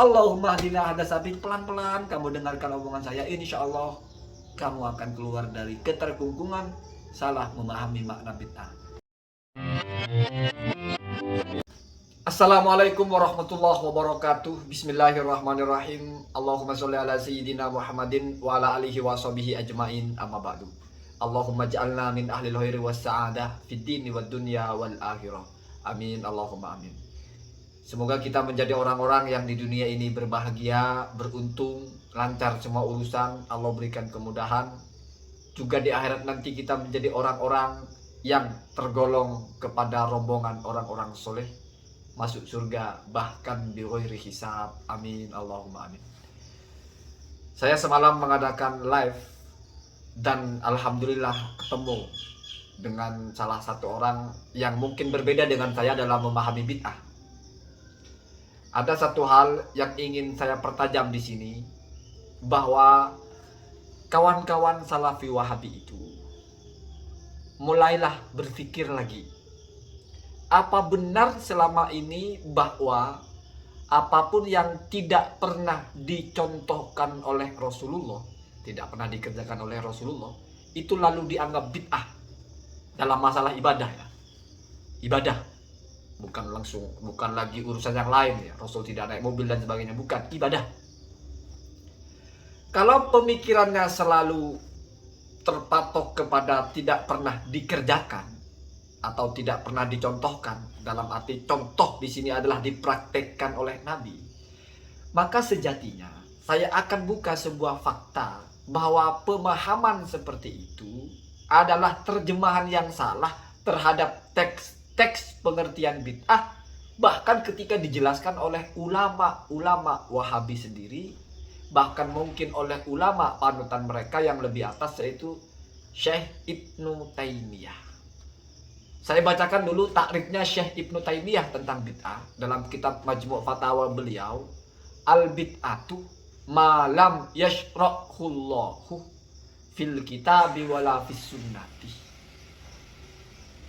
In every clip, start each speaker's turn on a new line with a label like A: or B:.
A: Allahumma hdina hada sabil. Pelan-pelan kamu dengarkan omongan saya, insya Allah kamu akan keluar dari keterkungkungan salah memahami makna bid'ah. Assalamualaikum warahmatullahi wabarakatuh. Bismillahirrahmanirrahim. Allahumma sholli ala sayyidina Muhammadin wa ala alihi wa sahbihi ajmain, amma ba'du. Allahumma ja'alna min ahlil khairi was sa'adah fid dini wad dunya wal akhirah. Amin, Allahumma amin. Semoga kita menjadi orang-orang yang di dunia ini berbahagia, beruntung, lancar semua urusan, Allah berikan kemudahan. Juga di akhirat nanti kita menjadi orang-orang yang tergolong kepada rombongan orang-orang soleh, masuk surga bahkan bi ghairi hisab. Amin, Allahumma amin. Saya semalam mengadakan live dan alhamdulillah ketemu dengan salah satu orang yang mungkin berbeda dengan saya dalam memahami bid'ah. Ada satu hal yang ingin saya pertajam di sini, bahwa kawan-kawan Salafi Wahabi itu mulailah berpikir lagi. Apa benar selama ini bahwa apapun yang tidak pernah dicontohkan oleh Rasulullah, tidak pernah dikerjakan oleh Rasulullah, itu lalu dianggap bid'ah dalam masalah ibadah ya. Ibadah. Bukan lagi urusan yang lain ya. Rasul tidak naik mobil dan sebagainya, bukan, ibadah. Kalau pemikirannya selalu terpatok kepada tidak pernah dikerjakan atau tidak pernah dicontohkan, dalam arti contoh di sini adalah dipraktekkan oleh Nabi, maka sejatinya saya akan buka sebuah fakta bahwa pemahaman seperti itu adalah terjemahan yang salah terhadap teks pengertian bid'ah, bahkan ketika dijelaskan oleh ulama-ulama Wahabi sendiri, bahkan mungkin oleh ulama panutan mereka yang lebih atas, yaitu Syekh Ibnu Taimiyah. Saya bacakan dulu takrifnya Syekh Ibnu Taimiyah tentang bid'ah dalam kitab Majmu' Fatawa beliau, al-bid'atu ma lam yashra'hullahu fil kitabi wala fis sunnati.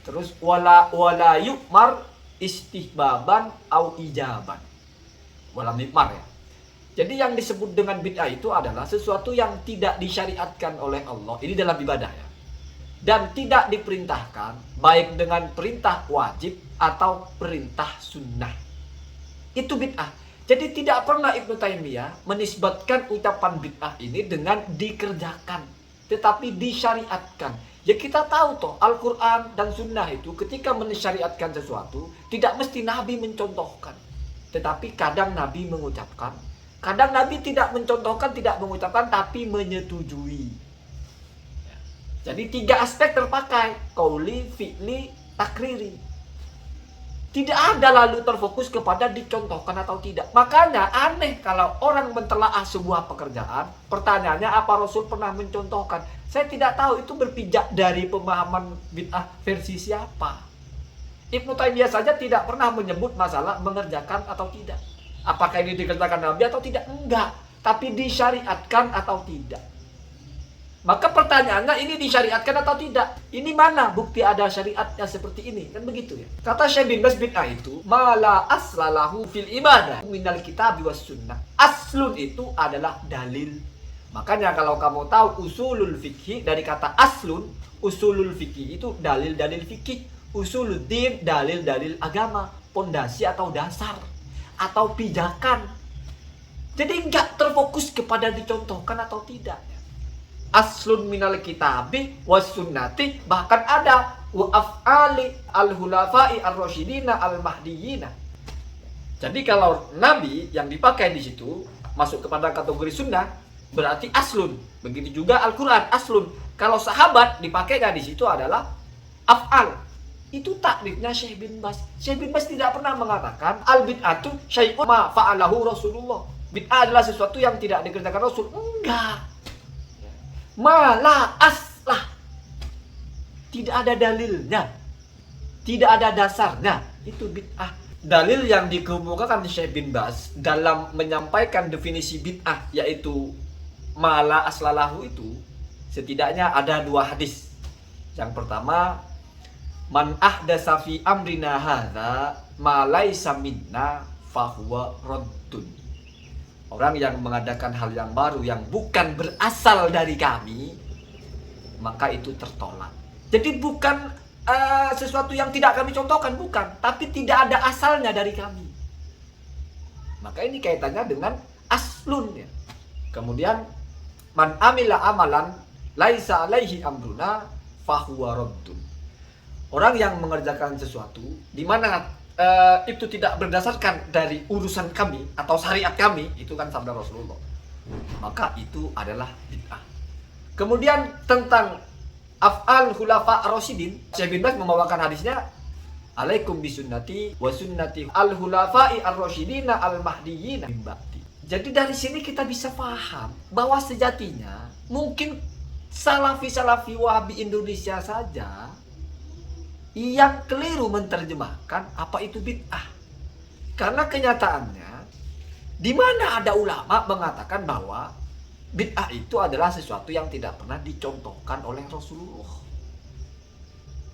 A: Terus wala yukmar istihbaban au ijaban. Wala yukmar ya. Jadi yang disebut dengan bid'ah itu adalah sesuatu yang tidak disyariatkan oleh Allah. Ini dalam ibadah ya. Dan tidak diperintahkan baik dengan perintah wajib atau perintah sunnah. Itu bid'ah. Jadi tidak pernah Ibnu Taimiyah menisbatkan ucapan bid'ah ini dengan dikerjakan, tetapi disyariatkan. Ya kita tahu toh Al-Quran dan Sunnah itu ketika mensyariatkan sesuatu tidak mesti Nabi mencontohkan, tetapi kadang Nabi mengucapkan, kadang Nabi tidak mencontohkan, tidak mengucapkan, tapi menyetujui. Jadi tiga aspek terpakai, qauli, fi'li, takriri. Tidak ada lalu terfokus kepada dicontohkan atau tidak. Makanya aneh kalau orang mentelaah sebuah pekerjaan, pertanyaannya apa Rasul pernah mencontohkan? Saya tidak tahu itu berpijak dari pemahaman bid'ah versi siapa. Ibnu Taimiyah saja tidak pernah menyebut masalah mengerjakan atau tidak. Apakah ini dikerjakan Nabi atau tidak? Enggak. Tapi disyariatkan atau tidak. Maka pertanyaannya, ini disyariatkan atau tidak? Ini mana bukti ada syariatnya seperti ini? Kan begitu ya. Kata Syekh bin Baz, bid'ah itu mala aslalahu fil ibadah minal kitab was sunnah. Aslun itu adalah dalil. Makanya kalau kamu tahu usulul fikih dari kata aslun, usulul fikih itu dalil-dalil fikih, usuluddin dalil-dalil agama, pondasi atau dasar atau pijakan. Jadi enggak terfokus kepada dicontohkan atau tidak. Aslun minal kitabi was sunnati, bahkan ada wa af'ali al-hulafai ar-rasyidina al-mahdiyina. Jadi kalau Nabi yang dipakai di situ masuk kepada kategori sunnah, berarti aslun. Begitu juga Al-Quran aslun. Kalau sahabat dipakainya di situ adalah af'al. Itu takrifnya Syekh bin Baz. Syekh bin Baz tidak pernah mengatakan al-bid'atu syai'un ma fa'alahu Rasulullah. Bid'ah adalah sesuatu yang tidak dikerjakan Rasul. Enggak. Malah aslah. Tidak ada dalilnya, tidak ada dasarnya. Itu bid'ah. Dalil yang dikemukakan Syekh bin Baz dalam menyampaikan definisi bid'ah, yaitu mala aslalahu, itu setidaknya ada dua hadis. Yang pertama, man ahdasa fi amrina hadza ma laisa minna fahuwa raddun. Orang yang mengadakan hal yang baru yang bukan berasal dari kami, maka itu tertolak. Jadi bukan sesuatu yang tidak kami contohkan, bukan, tapi tidak ada asalnya dari kami. Maka ini kaitannya dengan aslun ya. Kemudian man amila amalan laisa alaihi amruna fahuwa raddun. Orang yang mengerjakan sesuatu di mana itu tidak berdasarkan dari urusan kami atau syariat kami, itu kan sabda Rasulullah, maka itu adalah bid'ah. Kemudian tentang af'al khulafa ar-rasyidin, Syekh bin Baz membawakan hadisnya, alaikum bisunnati wa sunnati al-khulafa'i ar-rasyidina al-mahdiyyin min ba'di. Jadi dari sini kita bisa paham bahwa sejatinya mungkin salafi-salafi Wahabi Indonesia saja yang keliru menerjemahkan apa itu bid'ah. Karena kenyataannya di mana ada ulama mengatakan bahwa bid'ah itu adalah sesuatu yang tidak pernah dicontohkan oleh Rasulullah.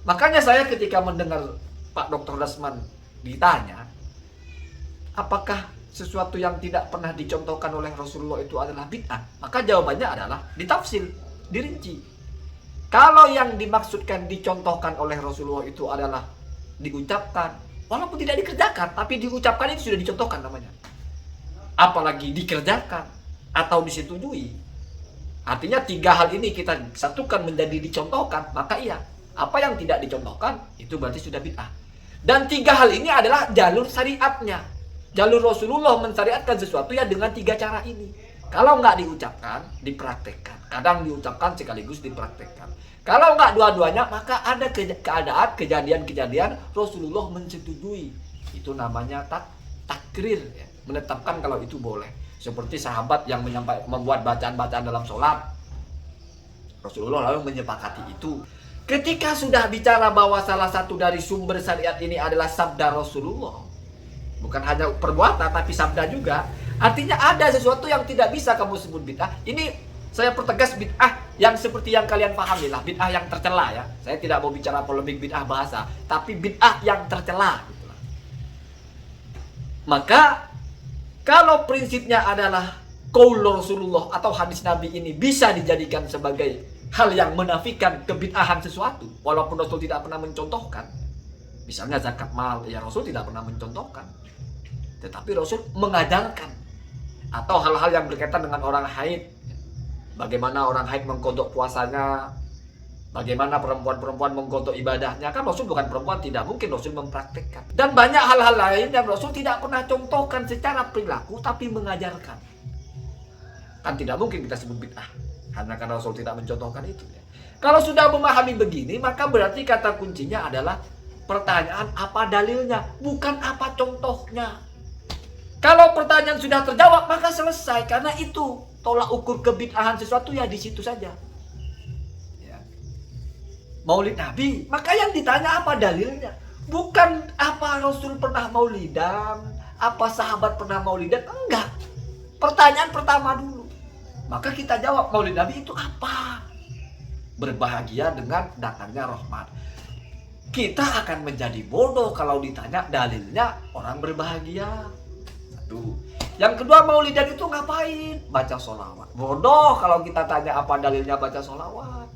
A: Makanya saya ketika mendengar Pak Dr. Dasman ditanya, apakah sesuatu yang tidak pernah dicontohkan oleh Rasulullah itu adalah bid'ah? Maka jawabannya adalah ditafsir, dirinci. Kalau yang dimaksudkan dicontohkan oleh Rasulullah itu adalah diucapkan, walaupun tidak dikerjakan, tapi diucapkan itu sudah dicontohkan namanya. Apalagi dikerjakan atau disetujui. Artinya tiga hal ini kita satukan menjadi dicontohkan, maka iya. Apa yang tidak dicontohkan itu berarti sudah bid'ah. Dan tiga hal ini adalah jalur syariatnya. Jalur Rasulullah mensyariatkan sesuatu ya dengan tiga cara ini. Kalau nggak diucapkan, dipraktekkan. Kadang diucapkan sekaligus dipraktekkan. Kalau nggak dua-duanya, maka ada keadaan, kejadian-kejadian Rasulullah menyetujui. Itu namanya takrir, ya. Menetapkan kalau itu boleh. Seperti sahabat yang membuat bacaan-bacaan dalam sholat. Rasulullah lalu menyepakati itu. Ketika sudah bicara bahwa salah satu dari sumber syariat ini adalah sabda Rasulullah, bukan hanya perbuatan tapi sabda juga, artinya ada sesuatu yang tidak bisa kamu sebut bid'ah. Ini saya pertegas bid'ah yang seperti yang kalian pahami lah, bid'ah yang tercela ya. Saya tidak mau bicara polemik bid'ah bahasa, tapi bid'ah yang tercela gitu lah. Maka kalau prinsipnya adalah qaul Rasulullah atau hadis Nabi ini bisa dijadikan sebagai hal yang menafikan kebid'ahan sesuatu, walaupun Rasul tidak pernah mencontohkan. Misalnya zakat mal, ya Rasul tidak pernah mencontohkan, tetapi Rasul mengajarkan. Atau hal-hal yang berkaitan dengan orang haid, bagaimana orang haid mengkodok puasanya, bagaimana perempuan-perempuan mengkodok ibadahnya. Kan Rasul bukan perempuan, tidak mungkin Rasul mempraktikkan. Dan banyak hal-hal lain yang Rasul tidak pernah contohkan secara perilaku, tapi mengajarkan. Kan tidak mungkin kita sebut bid'ah hanya karena Rasul tidak mencontohkan itu ya. Kalau sudah memahami begini, maka berarti kata kuncinya adalah pertanyaan apa dalilnya, bukan apa contohnya. Kalau pertanyaan sudah terjawab, maka selesai. Karena itu tolak ukur kebid'ahan sesuatu ya di situ saja ya. Maulid Nabi, maka yang ditanya apa dalilnya, bukan apa Rasul pernah maulidan, apa sahabat pernah maulidan. Enggak. Pertanyaan pertama dulu, maka kita jawab Maulid Nabi itu apa? Berbahagia dengan datangnya rahmat. Kita akan menjadi bodoh kalau ditanya dalilnya orang berbahagia. Satu. Yang kedua, Maulidan itu ngapain? Baca sholawat. Bodoh kalau kita tanya apa dalilnya baca sholawat.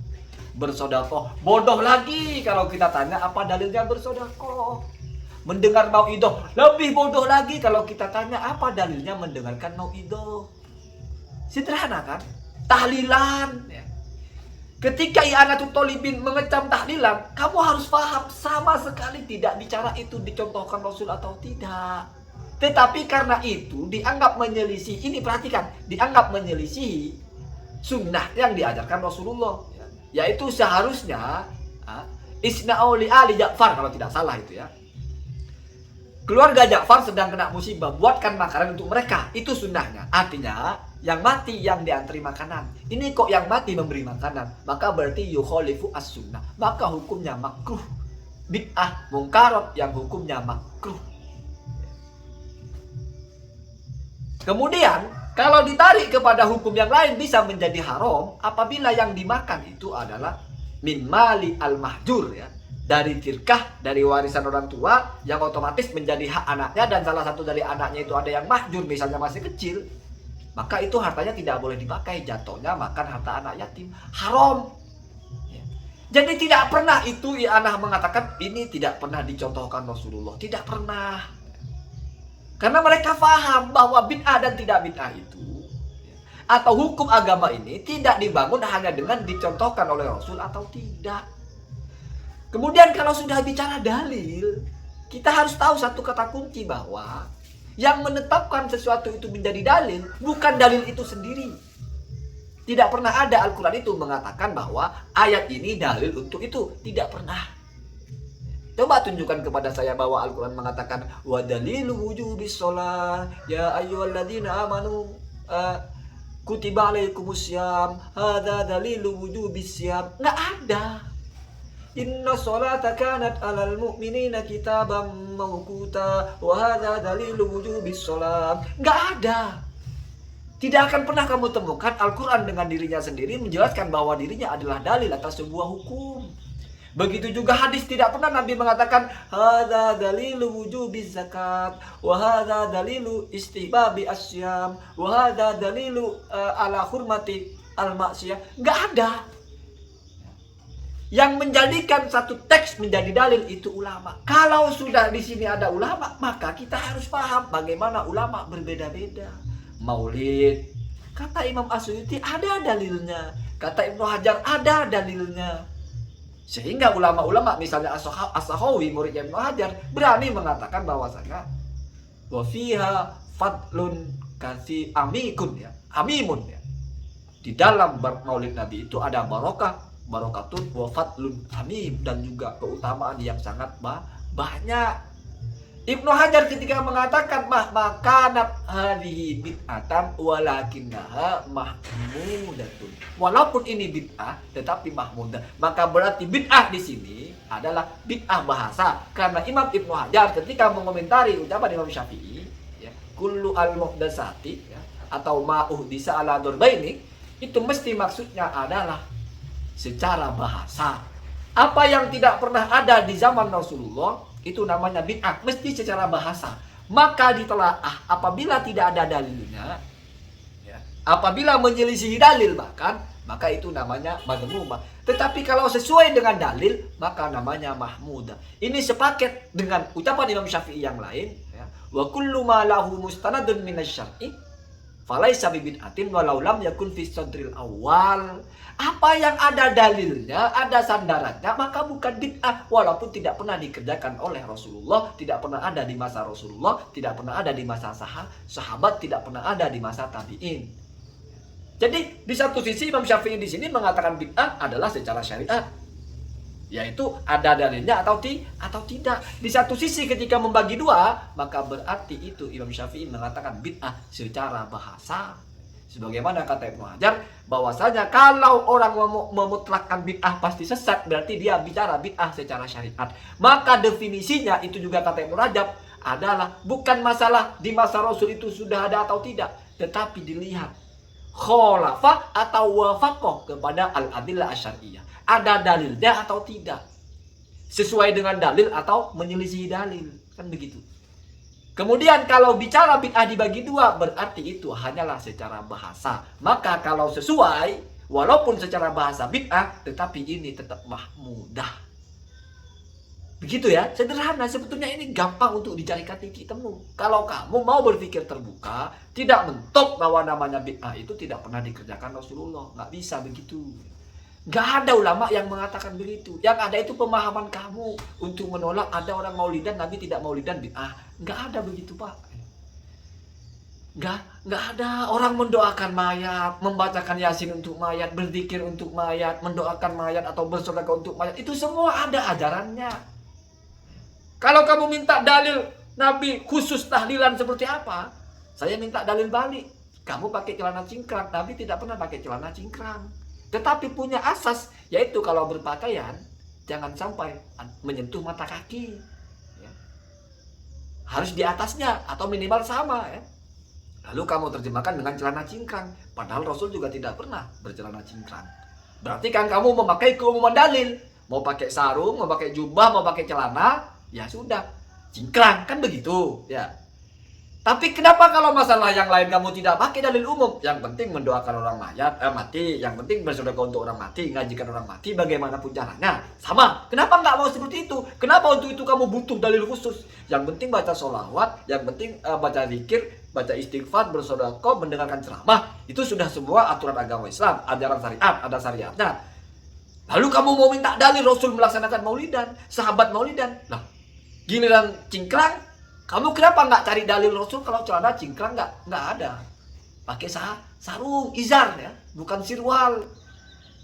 A: Bersodakoh. Bodoh lagi kalau kita tanya apa dalilnya bersodakoh. Mendengar mau'idoh. Lebih bodoh lagi kalau kita tanya apa dalilnya mendengarkan mau'idoh. Sederhana kan? Tahlilan ya. Ketika I'anatul Thalibin mengecam tahlilan, kamu harus paham sama sekali tidak bicara itu dicontohkan Rasul atau tidak. Tetapi karena itu dianggap menyelisih, ini perhatikan, dianggap menyelisih sunnah yang diajarkan Rasulullah. Yaitu seharusnya isna'u li ali Ja'far kalau tidak salah itu ya. Keluarga Ja'far sedang kena musibah, buatkan makanan untuk mereka. Itu sunnahnya. Artinya yang mati yang diantri makanan. Ini kok yang mati memberi makanan, maka berarti yukhalifu as-sunnah. Maka hukumnya makruh. Bid'ah mungkarat yang hukumnya makruh. Kemudian kalau ditarik kepada hukum yang lain bisa menjadi haram apabila yang dimakan itu adalah min mali al-mahjur ya. Dari tirkah, dari warisan orang tua yang otomatis menjadi hak anaknya, dan salah satu dari anaknya itu ada yang mahjur, misalnya masih kecil. maka itu hartanya tidak boleh dipakai, jatuhnya makan harta anak yatim, haram. Ya. Jadi tidak pernah itu I'anah mengatakan ini tidak pernah dicontohkan Rasulullah, tidak pernah. Karena mereka paham bahwa bid'ah dan tidak bid'ah itu, atau hukum agama ini tidak dibangun hanya dengan dicontohkan oleh Rasul atau tidak. Kemudian kalau sudah bicara dalil, kita harus tahu satu kata kunci bahwa yang menetapkan sesuatu itu menjadi dalil bukan dalil itu sendiri. Tidak pernah ada Al-Quran itu mengatakan bahwa ayat ini dalil untuk itu. Tidak pernah. Coba tunjukkan kepada saya bahwa Al-Quran mengatakan wa dalilu wujubis shalah ya ayyuhalladzina amanu kutiba alaikumussyam hadza dalilu wujubis syam. Nggak ada. Inna sholata kanat alal mu'minina kitaban mawquta wa hadza dalilu wujubis shalah. Nggak ada. Tidak akan pernah kamu temukan Al-Quran dengan dirinya sendiri menjelaskan bahwa dirinya adalah dalil atas sebuah hukum. Begitu juga hadis, tidak pernah Nabi mengatakan hadza dalilu wujubiz zakat wa hadza dalilu istihbabi asyam wa hadza dalilu ala hurmati al-ma'siyah. Nggak ada. Yang menjadikan satu teks menjadi dalil itu ulama. Kalau sudah di sini ada ulama, maka kita harus paham bagaimana ulama berbeda-beda. Maulid, kata Imam Asy'uti ada dalilnya, kata Ibnu Hajar ada dalilnya. Sehingga ulama-ulama misalnya As-Sakhawi muridnya Ibnu Hajar berani mengatakan bahwasanya wa fiha fadlun kasi amikun ya, amimun ya. Di dalam Maulid Nabi itu ada barokatun wa fadlun amim, dan juga keutamaan yang sangat banyak. Ibnu Hajar ketika mengatakan makanat hadhihi bid'atan walakinnaha mahmudatun. Walaupun ini bid'ah tetapi mahmudah. Maka berarti bid'ah di sini adalah bid'ah bahasa. Karena Imam Ibnu Hajar ketika mengomentari ucapan Imam Syafi'i ya, kullu al-muhdasati ya, atau ma'uhdisa ala durbaini, itu mesti maksudnya adalah secara bahasa. Apa yang tidak pernah ada di zaman Rasulullah itu namanya bid'ah, mesti secara bahasa. Maka ditelaah apabila tidak ada dalilnya ya, apabila menyelisihi dalil bahkan, maka itu namanya madhmumah. Tetapi kalau sesuai dengan dalil, maka namanya mahmudah. Ini sepaket dengan ucapan Imam Syafi'i yang lain ya, wa kullu ma lahu mustanadun minasyar'i falaisa bid'atin walau lam yakun fi sadril awal. Apa yang ada dalilnya, ada sandarannya, maka bukan bid'ah walaupun tidak pernah dikerjakan oleh Rasulullah, tidak pernah ada di masa Rasulullah, tidak pernah ada di masa sahabat, tidak pernah ada di masa tabi'in. Jadi di satu sisi Imam Syafi'i di sini mengatakan bid'ah adalah secara syariat, yaitu ada dalilnya atau tidak. Di satu sisi ketika membagi dua, maka berarti itu Imam Syafi'i mengatakan bid'ah secara bahasa. Sebagaimana kata Ibnu Hajar bahwasanya kalau orang memutlakkan bid'ah pasti sesat, berarti dia bicara bid'ah secara syariat. Maka definisinya itu juga kata Ibnu Rajab adalah bukan masalah di masa Rasul itu sudah ada atau tidak, tetapi dilihat kholafah atau wafaqah kepada al-adillah asyariyah. Ada dalilnya atau tidak, sesuai dengan dalil atau menyelisihi dalil, kan begitu. Kemudian kalau bicara bid'ah dibagi dua, berarti itu hanyalah secara bahasa. Maka kalau sesuai, walaupun secara bahasa bid'ah, tetapi ini tetap mahmudah. Begitu ya, sederhana. Sebetulnya ini gampang untuk dicarikan titik temu. Kalau kamu mau berpikir terbuka, tidak mentok bahwa namanya bid'ah itu tidak pernah dikerjakan Rasulullah. Nggak bisa begitu. Nggak ada ulama yang mengatakan begitu. Yang ada itu pemahaman kamu untuk menolak ada orang maulidan, Nabi tidak maulidan bid'ah. Nggak ada begitu, Pak. Nggak ada orang mendoakan mayat, membacakan Yasin untuk mayat, berzikir untuk mayat, mendoakan mayat atau bersedekah untuk mayat. Itu semua ada ajarannya. Kalau kamu minta dalil Nabi khusus tahlilan seperti apa, saya minta dalil balik. Kamu pakai celana cingkrang, Nabi tidak pernah pakai celana cingkrang. Tetapi punya asas, yaitu kalau berpakaian jangan sampai menyentuh mata kaki ya. Harus di atasnya atau minimal sama ya. Lalu kamu terjemahkan dengan celana cingkrang, padahal Rasul juga tidak pernah bercelana cingkrang. Berarti kan kamu memakai keumuman dalil. Mau pakai sarung, mau pakai jubah, mau pakai celana, ya sudah cingkrang, kan begitu ya. Tapi kenapa kalau masalah yang lain kamu tidak pakai dalil umum? Yang penting mendoakan orang mati, yang penting bersedekah untuk orang mati, ngajikan orang mati, bagaimanapun caranya. Sama, kenapa nggak mau seperti itu? Kenapa untuk itu kamu butuh dalil khusus? Yang penting baca sholawat, yang penting baca zikir, baca istighfar, bersedekah, mendengarkan ceramah. Itu sudah semua aturan agama Islam, ajaran syariat, ada syariatnya. Lalu kamu mau minta dalil Rasul melaksanakan maulidan, sahabat maulidan. Nah, giliran cingkrang, kamu kenapa nggak cari dalil Rasul kalau celana cingkrang nggak ada? Pakai sarung, izar ya, bukan sirwal.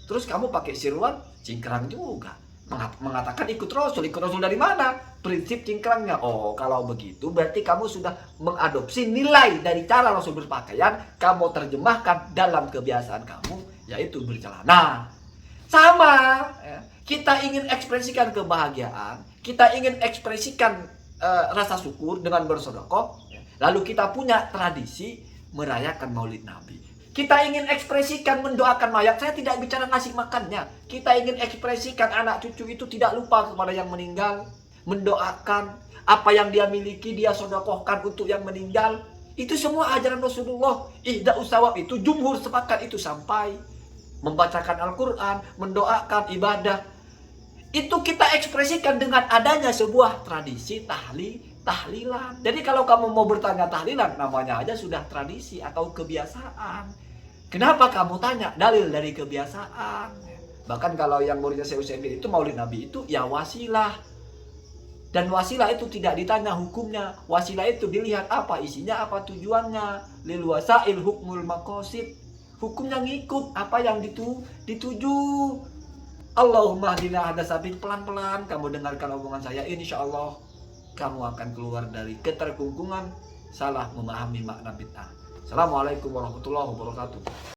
A: Terus kamu pakai sirwal, cingkrang juga. Mengatakan ikut Rasul dari mana? Prinsip cingkrangnya. Oh, kalau begitu berarti kamu sudah mengadopsi nilai dari cara Rasul berpakaian, kamu terjemahkan dalam kebiasaan kamu, yaitu bercelana. Sama, ya. Kita ingin ekspresikan kebahagiaan, kita ingin ekspresikan rasa syukur dengan bersedekah, lalu kita punya tradisi merayakan Maulid Nabi. Kita ingin ekspresikan mendoakan mayat, saya tidak bicara ngasih makannya. Kita ingin ekspresikan anak cucu itu tidak lupa kepada yang meninggal, mendoakan apa yang dia miliki dia sedekahkan untuk yang meninggal. Itu semua ajaran Rasulullah. Ihda'us sawab itu jumhur sepakat itu, sampai membacakan Al-Quran, mendoakan ibadah. Itu kita ekspresikan dengan adanya sebuah tradisi tahlilan. Jadi kalau kamu mau bertanya tahlilan, namanya aja sudah tradisi atau kebiasaan. Kenapa kamu tanya dalil dari kebiasaan? Bahkan kalau yang muridnya Syekh Utsaimin itu Maulid Nabi itu ya wasilah. Dan wasilah itu tidak ditanya hukumnya. Wasilah itu dilihat apa isinya, apa tujuannya. Lil wasail hukmul maqasid. Hukumnya ngikut apa yang dituju. Allahumma hdina hada sabil, pelan-pelan kamu dengarkan omongan saya, insya Allah kamu akan keluar dari keterkungkungan salah memahami makna bid'ah. Assalamualaikum warahmatullahi wabarakatuh.